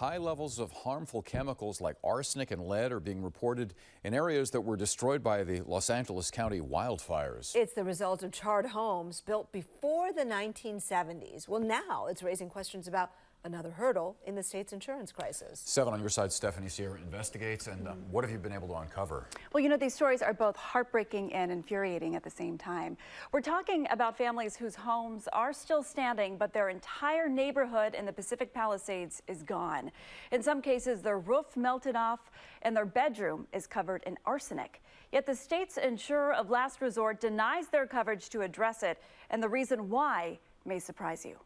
high levels of harmful chemicals like arsenic and lead are being reported in areas that were destroyed by the Los Angeles County wildfires. It's the result of charred homes built before the 1970s. Well, now it's raising questions about another hurdle in the state's insurance crisis. 7 on your side, Stephanie Sierra investigates. And what have you been able to uncover? Well, you know, these stories are both heartbreaking and infuriating at the same time. We're talking about families whose homes are still standing, but their entire neighborhood in the Pacific Palisades is gone. In some cases, their roof melted off and their bedroom is covered in arsenic. Yet the state's insurer of last resort denies their coverage to address it, and the reason why may surprise you.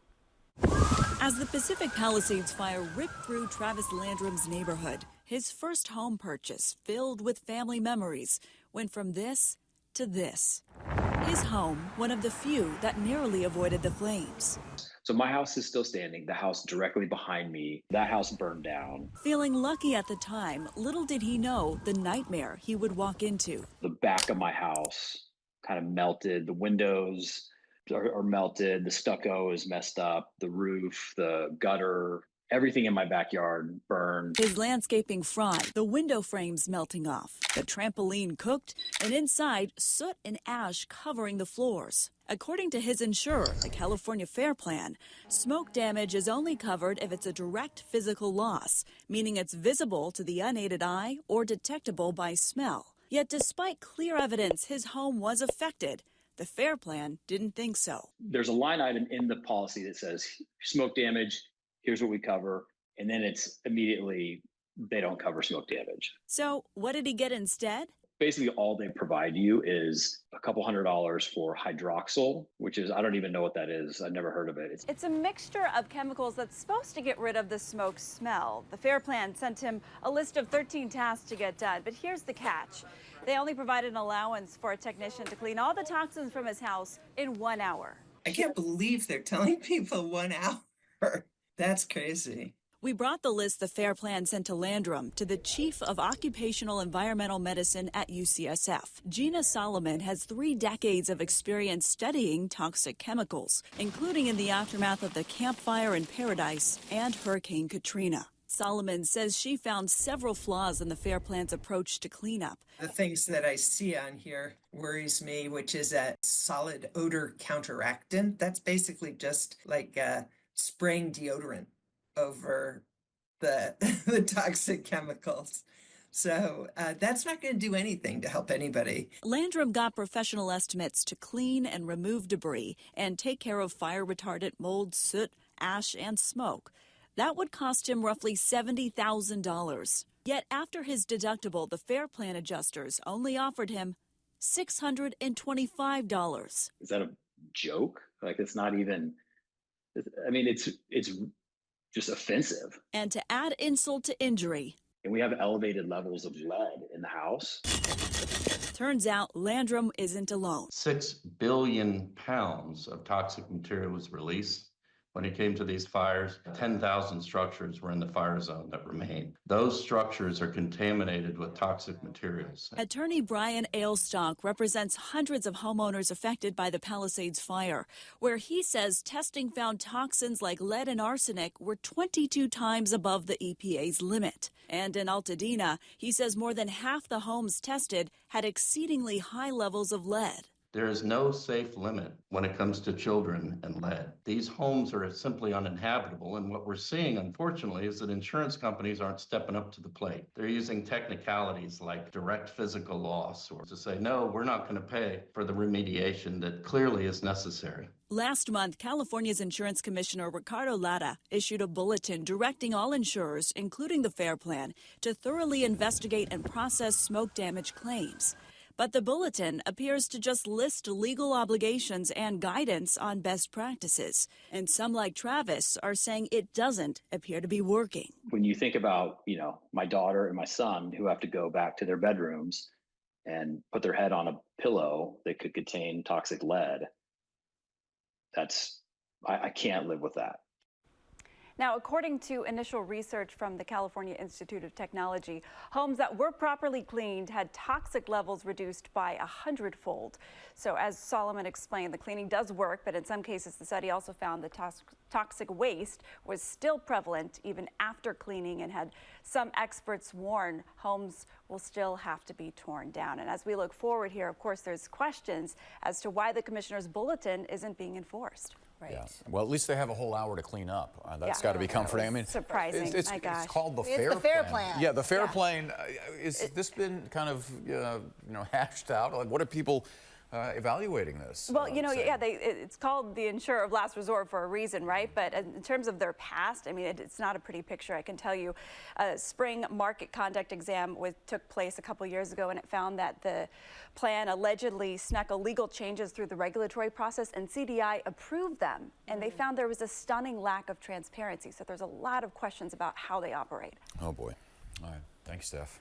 As the Pacific Palisades fire ripped through Travis Landrum's neighborhood, his first home purchase, filled with family memories, went from this to this. His home, one of the few that narrowly avoided the flames. So my house is still standing, the house directly behind me, that house burned down. Feeling lucky at the time, little did he know the nightmare he would walk into. The back of my house kind of melted, the windows are melted, the stucco is messed up, the roof, the gutter, everything in my backyard burned. His landscaping fried, the window frames melting off, the trampoline cooked, and inside, soot and ash covering the floors. According to his insurer, the California Fair Plan, smoke damage is only covered if it's a direct physical loss, meaning it's visible to the unaided eye or detectable by smell. Yet despite clear evidence his home was affected, the Fair Plan didn't think so. There's a line item in the policy that says smoke damage, here's what we cover, and then it's immediately they don't cover smoke damage. So what did he get instead? Basically, all they provide you is a couple $100 for hydroxyl, which is, I don't even know what that is. I've never heard of it. It's a mixture of chemicals that's supposed to get rid of the smoke smell. The Fair Plan sent him a list of 13 tasks to get done, but here's the catch. They only provided an allowance for a technician to clean all the toxins from his house in 1 hour. I can't believe they're telling people 1 hour. That's crazy. We brought the list the Fair Plan sent to Landrum to the Chief of Occupational Environmental Medicine at UCSF. Gina Solomon has 3 decades of experience studying toxic chemicals, including in the aftermath of the Camp Fire in Paradise and Hurricane Katrina. Solomon says she found several flaws in the Fair Plan's approach to cleanup. The things that I see on here worries me, which is a solid odor counteractant. That's basically just like spraying deodorant over the toxic chemicals. So that's not going to do anything to help anybody. Landrum got professional estimates to clean and remove debris and take care of fire retardant mold, soot, ash, and smoke. That would cost him roughly $70,000. Yet after his deductible, the Fair Plan adjusters only offered him $625. Is that a joke? Like, it's not even, I mean, it's just offensive. And to add insult to injury, and we have elevated levels of lead in the house. Turns out Landrum isn't alone. 6 billion pounds of toxic material was released. When it came to these fires, 10,000 structures were in the fire zone that remained. Those structures are contaminated with toxic materials. Attorney Brian Ailstock represents hundreds of homeowners affected by the Palisades fire, where he says testing found toxins like lead and arsenic were 22 times above the EPA's limit. And in Altadena, he says more than half the homes tested had exceedingly high levels of lead. There is no safe limit when it comes to children and lead. These homes are simply uninhabitable, and what we're seeing, unfortunately, is that insurance companies aren't stepping up to the plate. They're using technicalities like direct physical loss, or to say, no, we're not going to pay for the remediation that clearly is necessary. Last month, California's Insurance Commissioner Ricardo Lara issued a bulletin directing all insurers, including the Fair Plan, to thoroughly investigate and process smoke damage claims. But the bulletin appears to just list legal obligations and guidance on best practices. And some, like Travis, are saying it doesn't appear to be working. When you think about, my daughter and my son who have to go back to their bedrooms and put their head on a pillow that could contain toxic lead, I can't live with that. Now, according to initial research from the California Institute of Technology, homes that were properly cleaned had toxic levels reduced by 100-fold. So as Solomon explained, the cleaning does work, but in some cases, the study also found the toxic waste was still prevalent even after cleaning, and had some experts warn homes will still have to be torn down. And as we look forward here, of course, there's questions as to why the commissioner's bulletin isn't being enforced. Right. Yeah. Well, at least they have a whole hour to clean up. That's Yeah. got to be comforting. I mean, Surprising. It's My gosh. called the It's FAIR the FAIR plan. plan. Yeah, the FAIR Yeah. plan. Is this been kind of hashed out? Like, what are people evaluating this? Well, saying? yeah, it's called the insurer of last resort for a reason, right? But in terms of their past, I mean, it's not a pretty picture. I can tell you, a spring market conduct exam took place a couple years ago, and it found that the plan allegedly snuck illegal changes through the regulatory process, and CDI approved them. And they found there was a stunning lack of transparency. So there's a lot of questions about how they operate. Oh boy. All right. Thanks, Steph.